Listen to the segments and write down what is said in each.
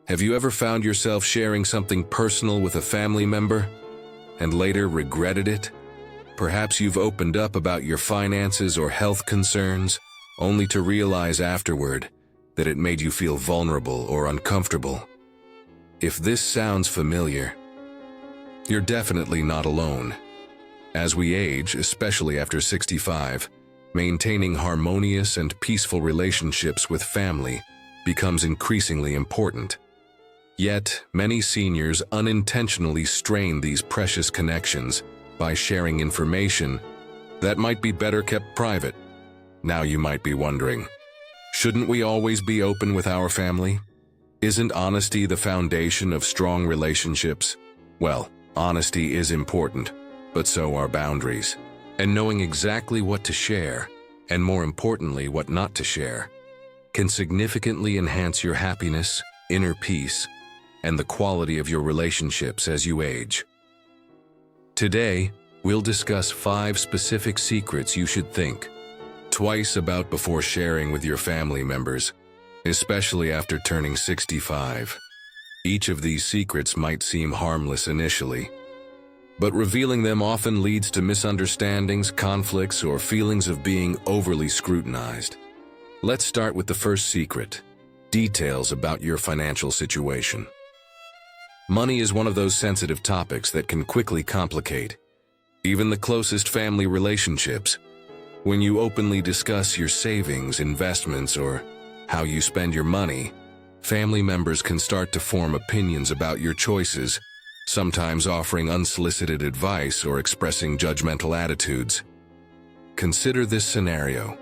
Have you ever found yourself sharing something personal with a family member and later regretted it? Perhaps you've opened up about your finances or health concerns, only to realize afterward that it made you feel vulnerable or uncomfortable. If this sounds familiar, you're definitely not alone. As we age, especially after 65, maintaining harmonious and peaceful relationships with family becomes increasingly important. Yet, many seniors unintentionally strain these precious connections by sharing information that might be better kept private. Now you might be wondering, shouldn't we always be open with our family? Isn't honesty the foundation of strong relationships? Well, honesty is important, but so are boundaries. And knowing exactly what to share, and more importantly, what not to share, can significantly enhance your happiness, inner peace, and the quality of your relationships as you age. Today, we'll discuss 5 specific secrets you should think twice about before sharing with your family members, especially after turning 65. Each of these secrets might seem harmless initially, but revealing them often leads to misunderstandings, conflicts, or feelings of being overly scrutinized. Let's start with the first secret: details about your financial situation. Money is one of those sensitive topics that can quickly complicate even the closest family relationships. When you openly discuss your savings, investments, or how you spend your money, family members can start to form opinions about your choices, sometimes offering unsolicited advice or expressing judgmental attitudes. Consider this scenario.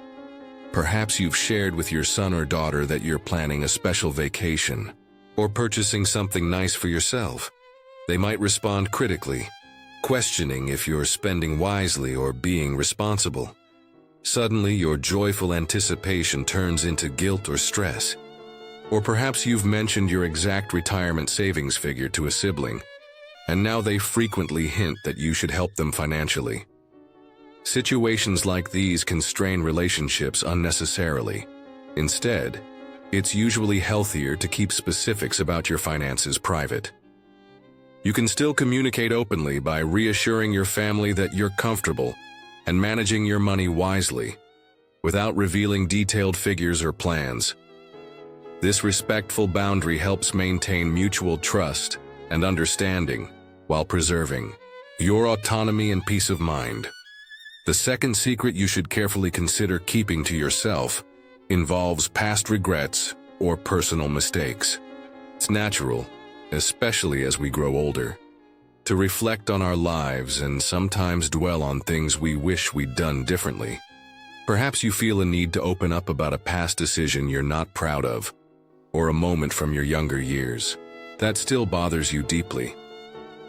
Perhaps you've shared with your son or daughter that you're planning a special vacation or purchasing something nice for yourself. They might respond critically, questioning if you're spending wisely or being responsible. Suddenly, your joyful anticipation turns into guilt or stress. Or perhaps you've mentioned your exact retirement savings figure to a sibling, and now they frequently hint that you should help them financially. Situations like these can strain relationships unnecessarily. Instead, it's usually healthier to keep specifics about your finances private. You can still communicate openly by reassuring your family that you're comfortable and managing your money wisely, without revealing detailed figures or plans. This respectful boundary helps maintain mutual trust and understanding while preserving your autonomy and peace of mind. The second secret you should carefully consider keeping to yourself involves past regrets or personal mistakes. It's natural, especially as we grow older, to reflect on our lives and sometimes dwell on things we wish we'd done differently. Perhaps you feel a need to open up about a past decision you're not proud of, or a moment from your younger years that still bothers you deeply.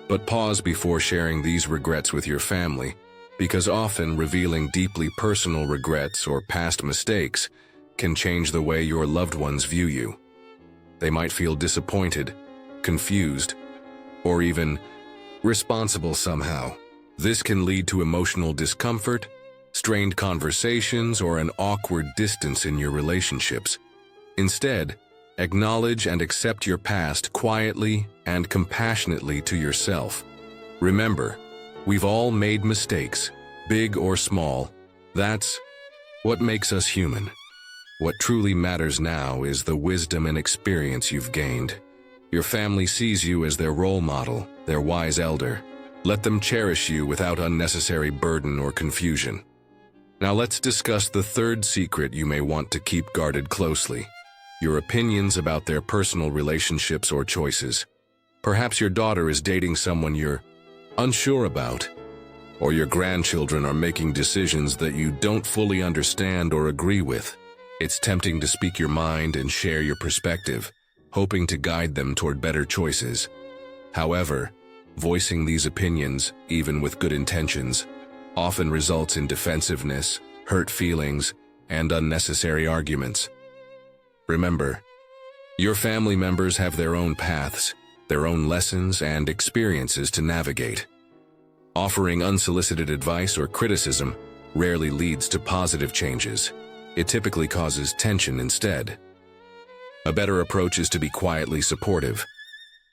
But pause before sharing these regrets with your family, because often revealing deeply personal regrets or past mistakes can change the way your loved ones view you. They might feel disappointed, confused, or even responsible somehow. This can lead to emotional discomfort, strained conversations, or an awkward distance in your relationships. Instead, acknowledge and accept your past quietly and compassionately to yourself. Remember, we've all made mistakes, big or small. That's what makes us human. What truly matters now is the wisdom and experience you've gained. Your family sees you as their role model, their wise elder. Let them cherish you without unnecessary burden or confusion. Now let's discuss the third secret you may want to keep guarded closely: your opinions about their personal relationships or choices. Perhaps your daughter is dating someone you're unsure about, or your grandchildren are making decisions that you don't fully understand or agree with. It's tempting to speak your mind and share your perspective, hoping to guide them toward better choices. However, voicing these opinions, even with good intentions, often results in defensiveness, hurt feelings, and unnecessary arguments. Remember, your family members have their own paths, their own lessons and experiences to navigate. Offering unsolicited advice or criticism rarely leads to positive changes. It typically causes tension instead. A better approach is to be quietly supportive,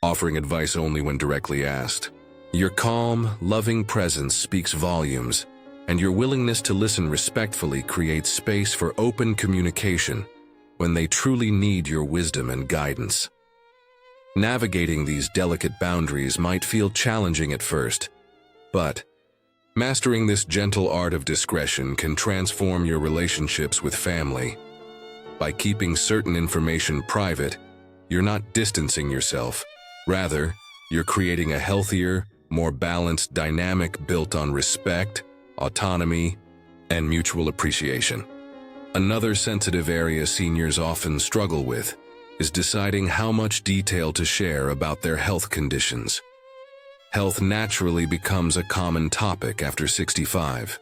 offering advice only when directly asked. Your calm, loving presence speaks volumes, and your willingness to listen respectfully creates space for open communication when they truly need your wisdom and guidance. Navigating these delicate boundaries might feel challenging at first, but mastering this gentle art of discretion can transform your relationships with family. By keeping certain information private, you're not distancing yourself. Rather, you're creating a healthier, more balanced dynamic built on respect, autonomy, and mutual appreciation. Another sensitive area seniors often struggle with is deciding how much detail to share about their health conditions. Health naturally becomes a common topic after 65.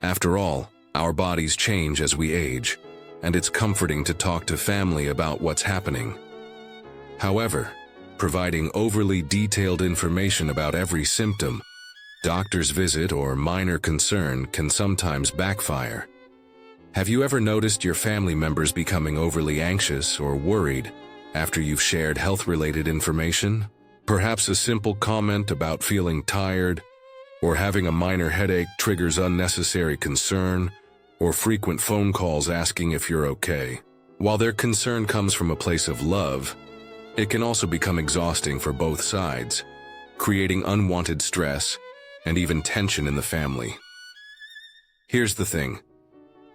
After all, our bodies change as we age, and it's comforting to talk to family about what's happening. However, providing overly detailed information about every symptom, doctor's visit, or minor concern can sometimes backfire. Have you ever noticed your family members becoming overly anxious or worried after you've shared health-related information? Perhaps a simple comment about feeling tired or having a minor headache triggers unnecessary concern, or frequent phone calls asking if you're okay. While their concern comes from a place of love, it can also become exhausting for both sides, creating unwanted stress and even tension in the family. Here's the thing.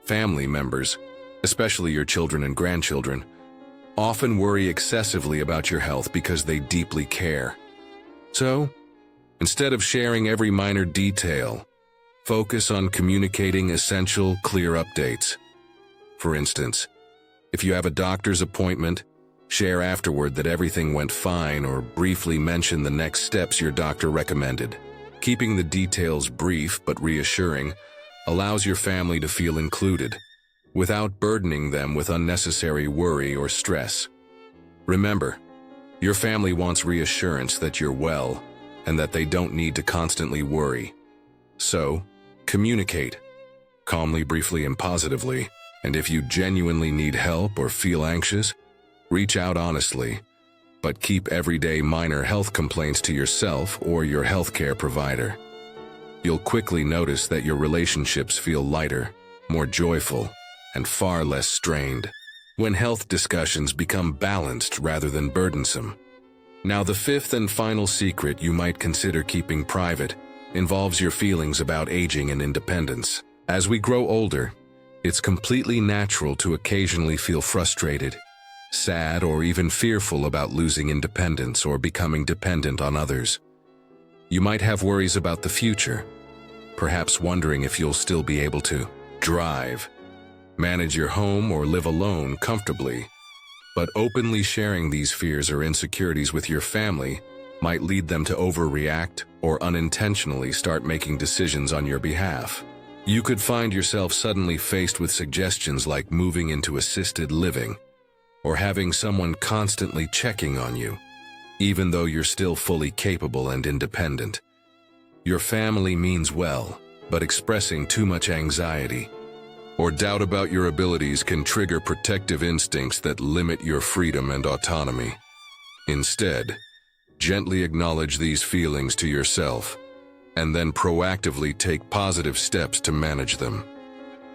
Family members, especially your children and grandchildren, often worry excessively about your health because they deeply care. So, instead of sharing every minor detail, focus on communicating essential, clear updates. For instance, if you have a doctor's appointment, share afterward that everything went fine or briefly mention the next steps your doctor recommended. Keeping the details brief but reassuring allows your family to feel included, without burdening them with unnecessary worry or stress. Remember, your family wants reassurance that you're well and that they don't need to constantly worry. So, communicate, calmly, briefly, and positively, and if you genuinely need help or feel anxious, reach out honestly, but keep everyday minor health complaints to yourself or your healthcare provider. You'll quickly notice that your relationships feel lighter, more joyful, and far less strained when health discussions become balanced rather than burdensome. Now, the fifth and final secret you might consider keeping private involves your feelings about aging and independence. As we grow older, it's completely natural to occasionally feel frustrated, sad, or even fearful about losing independence or becoming dependent on others. You might have worries about the future, perhaps wondering if you'll still be able to drive, manage your home, or live alone comfortably. But openly sharing these fears or insecurities with your family might lead them to overreact or unintentionally start making decisions on your behalf. You could find yourself suddenly faced with suggestions like moving into assisted living or having someone constantly checking on you, even though you're still fully capable and independent. Your family means well, but expressing too much anxiety or doubt about your abilities can trigger protective instincts that limit your freedom and autonomy. Instead, gently acknowledge these feelings to yourself and then proactively take positive steps to manage them.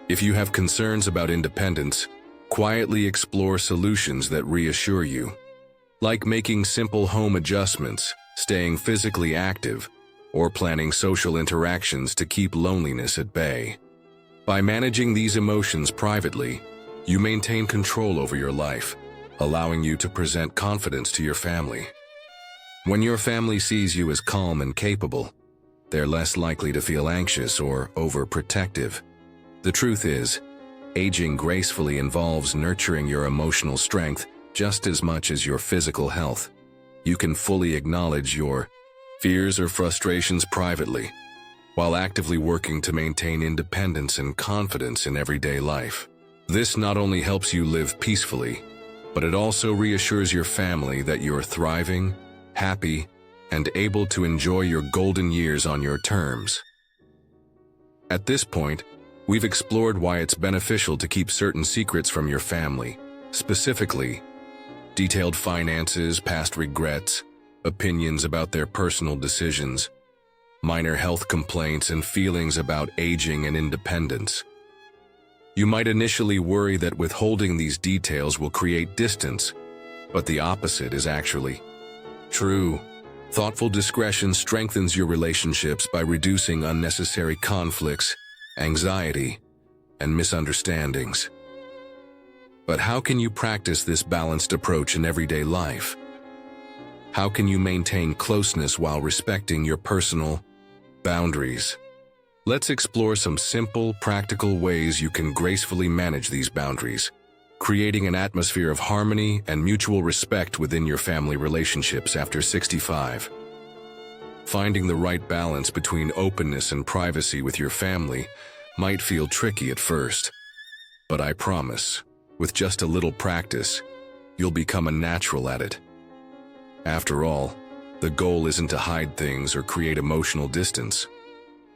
If you have concerns about independence, quietly explore solutions that reassure you, like making simple home adjustments, staying physically active, or planning social interactions to keep loneliness at bay. By managing these emotions privately, you maintain control over your life, allowing you to present confidence to your family. When your family sees you as calm and capable, they're less likely to feel anxious or overprotective. The truth is, aging gracefully involves nurturing your emotional strength just as much as your physical health. You can fully acknowledge your fears or frustrations privately, while actively working to maintain independence and confidence in everyday life. This not only helps you live peacefully, but it also reassures your family that you're thriving, happy, and able to enjoy your golden years on your terms. At this point, we've explored why it's beneficial to keep certain secrets from your family. Specifically, Detailed finances, past regrets, opinions about their personal decisions, minor health complaints, and feelings about aging and independence. You might initially worry that withholding these details will create distance, but the opposite is actually true. Thoughtful discretion strengthens your relationships by reducing unnecessary conflicts, anxiety, and misunderstandings. But how can you practice this balanced approach in everyday life? How can you maintain closeness while respecting your personal boundaries? Let's explore some simple, practical ways you can gracefully manage these boundaries, creating an atmosphere of harmony and mutual respect within your family relationships after 65. Finding the right balance between openness and privacy with your family might feel tricky at first, but I promise, with just a little practice, you'll become a natural at it. After all, the goal isn't to hide things or create emotional distance.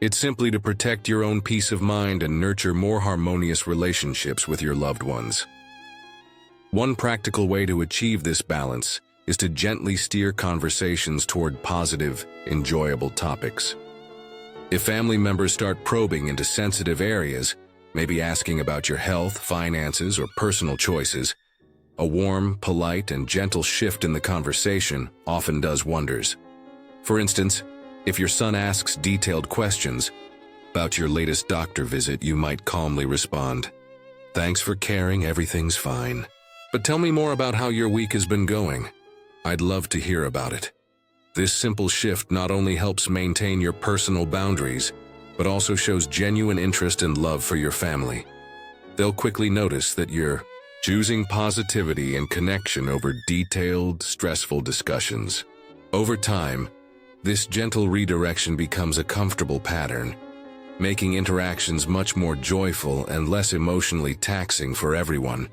It's simply to protect your own peace of mind and nurture more harmonious relationships with your loved ones. One practical way to achieve this balance is to gently steer conversations toward positive, enjoyable topics. If family members start probing into sensitive areas, maybe asking about your health, finances, or personal choices, a warm, polite, and gentle shift in the conversation often does wonders. For instance, if your son asks detailed questions about your latest doctor visit, you might calmly respond, "Thanks for caring, everything's fine. But tell me more about how your week has been going. I'd love to hear about it." This simple shift not only helps maintain your personal boundaries, but also shows genuine interest and love for your family. They'll quickly notice that you're choosing positivity and connection over detailed, stressful discussions. Over time, this gentle redirection becomes a comfortable pattern, making interactions much more joyful and less emotionally taxing for everyone.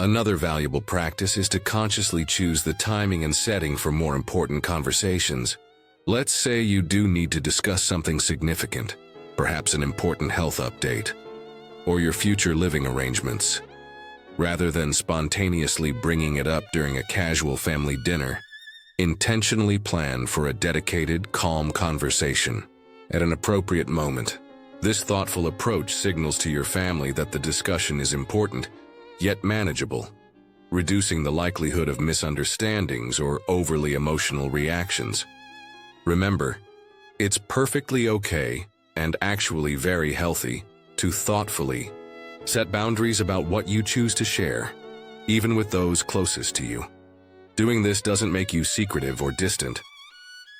Another valuable practice is to consciously choose the timing and setting for more important conversations. Let's say you do need to discuss something significant, perhaps an important health update, or your future living arrangements. Rather than spontaneously bringing it up during a casual family dinner, intentionally plan for a dedicated, calm conversation at an appropriate moment. This thoughtful approach signals to your family that the discussion is important, yet manageable, reducing the likelihood of misunderstandings or overly emotional reactions. Remember, it's perfectly okay and actually very healthy to thoughtfully set boundaries about what you choose to share, even with those closest to you. Doing this doesn't make you secretive or distant.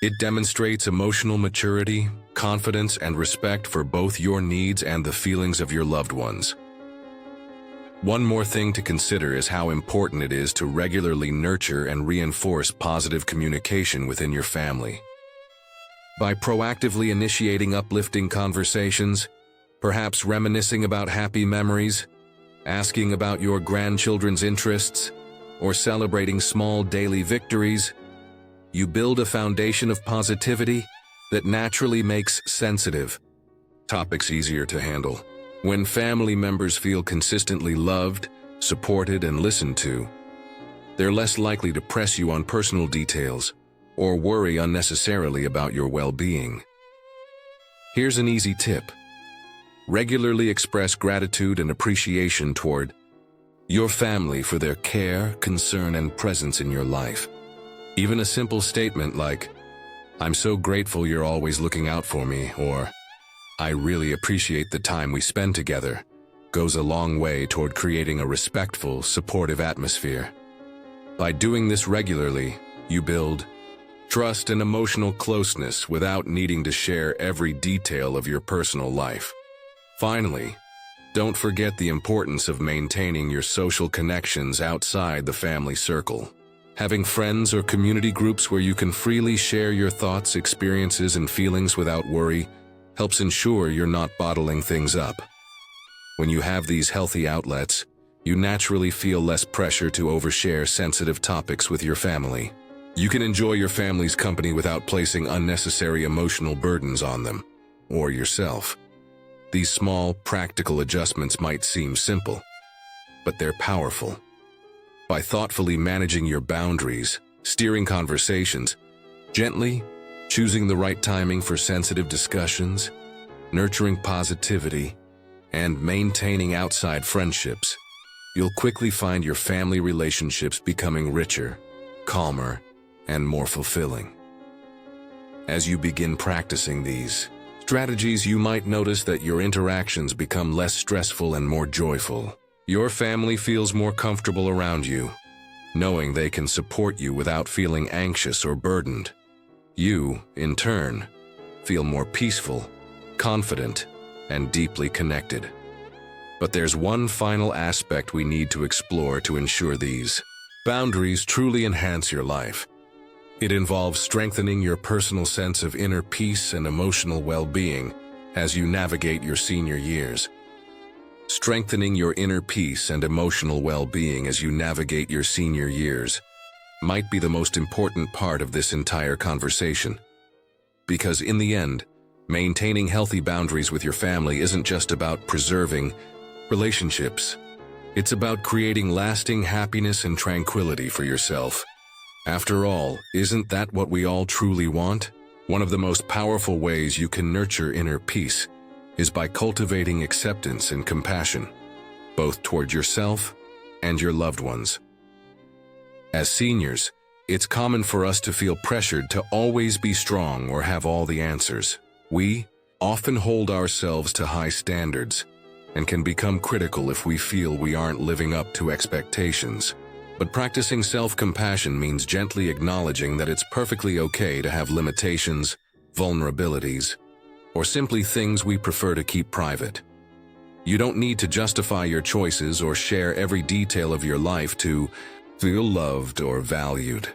It demonstrates emotional maturity, confidence, and respect for both your needs and the feelings of your loved ones. One more thing to consider is how important it is to regularly nurture and reinforce positive communication within your family. By proactively initiating uplifting conversations, perhaps reminiscing about happy memories, asking about your grandchildren's interests, or celebrating small daily victories, you build a foundation of positivity that naturally makes sensitive topics easier to handle. When family members feel consistently loved, supported, and listened to, they're less likely to press you on personal details or worry unnecessarily about your well-being. Here's an easy tip. Regularly express gratitude and appreciation toward your family for their care, concern, and presence in your life. Even a simple statement like, "I'm so grateful you're always looking out for me," or "I really appreciate the time we spend together," goes a long way toward creating a respectful, supportive atmosphere. By doing this regularly, you build trust and emotional closeness without needing to share every detail of your personal life. Finally, don't forget the importance of maintaining your social connections outside the family circle. Having friends or community groups where you can freely share your thoughts, experiences, and feelings without worry helps ensure you're not bottling things up. When you have these healthy outlets, you naturally feel less pressure to overshare sensitive topics with your family. You can enjoy your family's company without placing unnecessary emotional burdens on them or yourself. These small, practical adjustments might seem simple, but they're powerful. By thoughtfully managing your boundaries, steering conversations, gently choosing the right timing for sensitive discussions, nurturing positivity, and maintaining outside friendships, you'll quickly find your family relationships becoming richer, calmer, and more fulfilling. As you begin practicing these strategies, you might notice that your interactions become less stressful and more joyful. Your family feels more comfortable around you, knowing they can support you without feeling anxious or burdened. You, in turn, feel more peaceful, confident, and deeply connected. But there's one final aspect we need to explore to ensure these boundaries truly enhance your life. It involves strengthening your personal sense of inner peace and emotional well-being as you navigate your senior years. Strengthening your inner peace and emotional well-being as you navigate your senior years might be the most important part of this entire conversation. Because in the end, maintaining healthy boundaries with your family isn't just about preserving relationships. It's about creating lasting happiness and tranquility for yourself. After all, isn't that what we all truly want? One of the most powerful ways you can nurture inner peace is by cultivating acceptance and compassion, both toward yourself and your loved ones. As seniors, it's common for us to feel pressured to always be strong or have all the answers. We often hold ourselves to high standards and can become critical if we feel we aren't living up to expectations. But practicing self-compassion means gently acknowledging that it's perfectly okay to have limitations, vulnerabilities, or simply things we prefer to keep private. You don't need to justify your choices or share every detail of your life to feel loved or valued.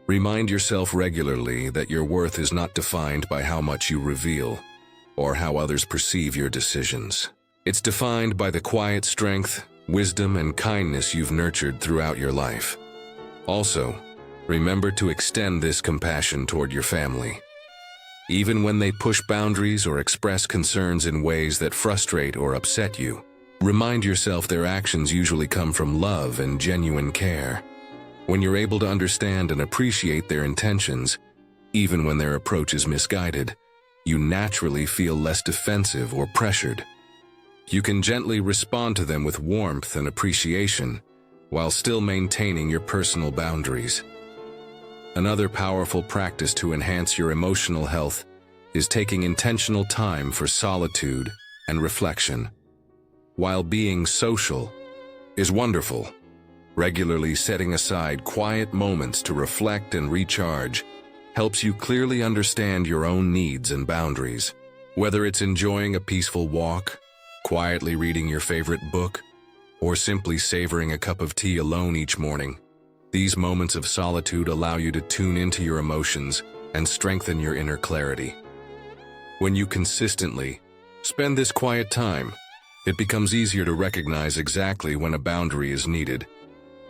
Remind yourself regularly that your worth is not defined by how much you reveal or how others perceive your decisions. It's defined by the quiet strength, wisdom, and kindness you've nurtured throughout your life. Also, remember to extend this compassion toward your family. Even when they push boundaries or express concerns in ways that frustrate or upset you, remind yourself their actions usually come from love and genuine care. When you're able to understand and appreciate their intentions, even when their approach is misguided, you naturally feel less defensive or pressured. You can gently respond to them with warmth and appreciation, while still maintaining your personal boundaries. Another powerful practice to enhance your emotional health is taking intentional time for solitude and reflection. While being social is wonderful, regularly setting aside quiet moments to reflect and recharge helps you clearly understand your own needs and boundaries. Whether it's enjoying a peaceful walk, quietly reading your favorite book, or simply savoring a cup of tea alone each morning, these moments of solitude allow you to tune into your emotions and strengthen your inner clarity. When you consistently spend this quiet time, it becomes easier to recognize exactly when a boundary is needed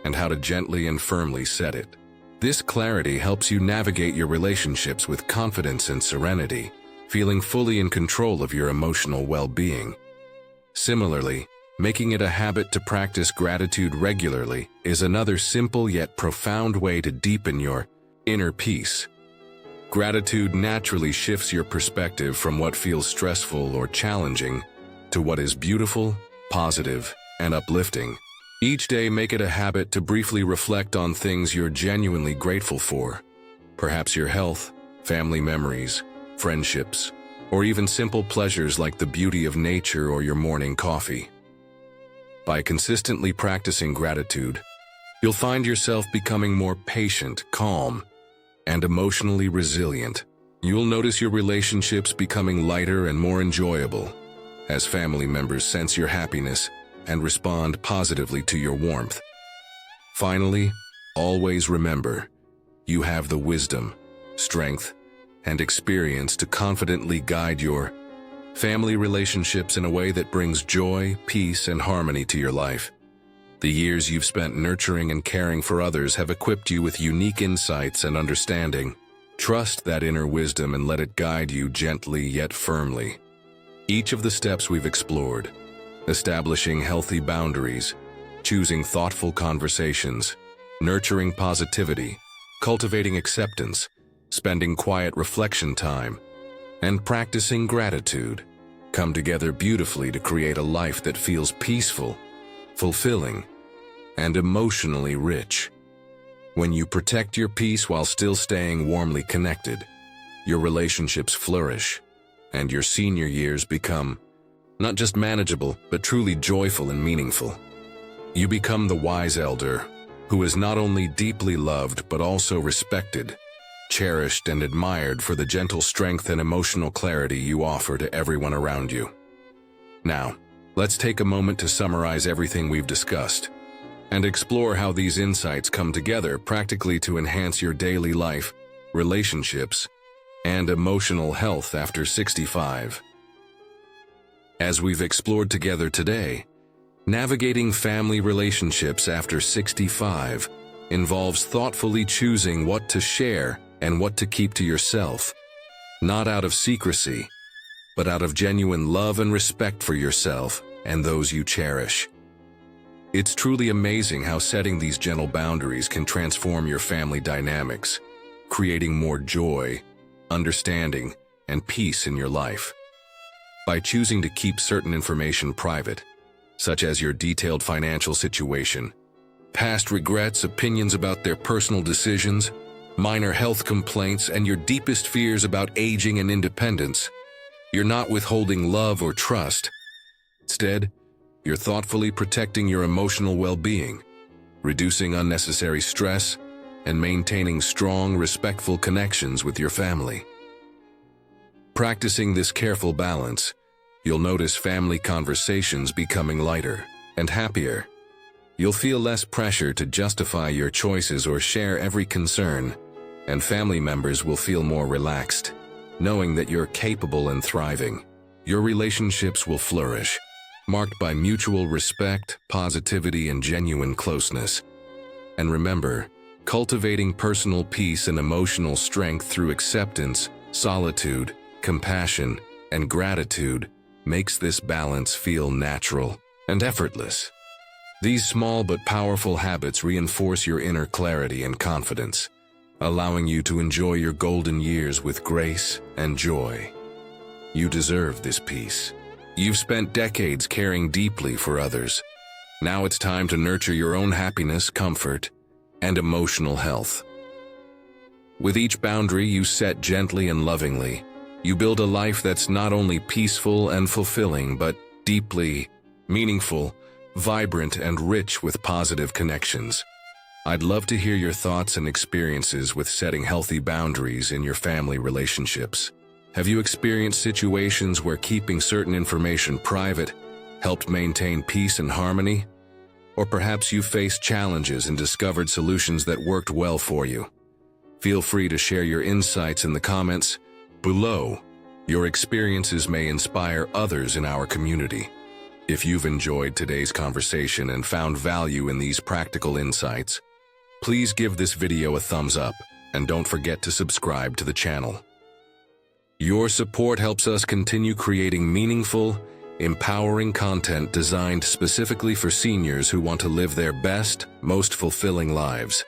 and how to gently and firmly set it. This clarity helps you navigate your relationships with confidence and serenity, feeling fully in control of your emotional well-being. Similarly, making it a habit to practice gratitude regularly is another simple yet profound way to deepen your inner peace. Gratitude naturally shifts your perspective from what feels stressful or challenging to what is beautiful, positive, and uplifting. Each day, make it a habit to briefly reflect on things you're genuinely grateful for. Perhaps your health, family memories, friendships, or even simple pleasures like the beauty of nature or your morning coffee. By consistently practicing gratitude, you'll find yourself becoming more patient, calm, and emotionally resilient. You'll notice your relationships becoming lighter and more enjoyable as family members sense your happiness and respond positively to your warmth. Finally, always remember, you have the wisdom, strength, and experience to confidently guide your family relationships in a way that brings joy, peace, and harmony to your life. The years you've spent nurturing and caring for others have equipped you with unique insights and understanding. Trust that inner wisdom and let it guide you gently yet firmly. Each of the steps we've explored, establishing healthy boundaries, choosing thoughtful conversations, nurturing positivity, cultivating acceptance, spending quiet reflection time, and practicing gratitude come together beautifully to create a life that feels peaceful, fulfilling, and emotionally rich. When you protect your peace while still staying warmly connected, your relationships flourish, and your senior years become not just manageable, but truly joyful and meaningful. You become the wise elder who is not only deeply loved but also respected, cherished, and admired for the gentle strength and emotional clarity you offer to everyone around you. Now, let's take a moment to summarize everything we've discussed and explore how these insights come together practically to enhance your daily life, relationships, and emotional health after 65. As we've explored together today, navigating family relationships after 65 involves thoughtfully choosing what to share and what to keep to yourself, not out of secrecy, but out of genuine love and respect for yourself and those you cherish. It's truly amazing how setting these gentle boundaries can transform your family dynamics, creating more joy, understanding, and peace in your life. By choosing to keep certain information private, such as your detailed financial situation, past regrets, opinions about their personal decisions, minor health complaints, and your deepest fears about aging and independence, you're not withholding love or trust. Instead, you're thoughtfully protecting your emotional well-being, reducing unnecessary stress, and maintaining strong, respectful connections with your family. Practicing this careful balance, you'll notice family conversations becoming lighter and happier. You'll feel less pressure to justify your choices or share every concern, and family members will feel more relaxed, knowing that you're capable and thriving. Your relationships will flourish, marked by mutual respect, positivity, and genuine closeness. And remember, cultivating personal peace and emotional strength through acceptance, solitude, compassion, and gratitude makes this balance feel natural and effortless. These small but powerful habits reinforce your inner clarity and confidence, allowing you to enjoy your golden years with grace and joy. You deserve this peace. You've spent decades caring deeply for others. Now it's time to nurture your own happiness, comfort, and emotional health. With each boundary you set gently and lovingly, you build a life that's not only peaceful and fulfilling, but deeply meaningful, vibrant, and rich with positive connections. I'd love to hear your thoughts and experiences with setting healthy boundaries in your family relationships. Have you experienced situations where keeping certain information private helped maintain peace and harmony? Or perhaps you faced challenges and discovered solutions that worked well for you. Feel free to share your insights in the comments below. Your experiences may inspire others in our community. If you've enjoyed today's conversation and found value in these practical insights, please give this video a thumbs up and don't forget to subscribe to the channel. Your support helps us continue creating meaningful, empowering content designed specifically for seniors who want to live their best, most fulfilling lives.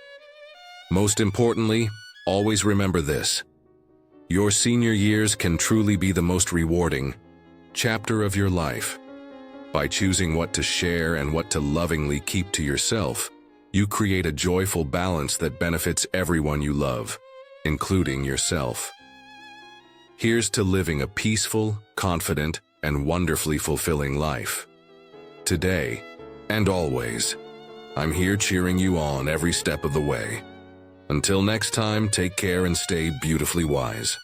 Most importantly, always remember this: your senior years can truly be the most rewarding chapter of your life. By choosing what to share and what to lovingly keep to yourself, you create a joyful balance that benefits everyone you love, including yourself. Here's to living a peaceful, confident, and wonderfully fulfilling life. Today, and always, I'm here cheering you on every step of the way. Until next time, take care and stay beautifully wise.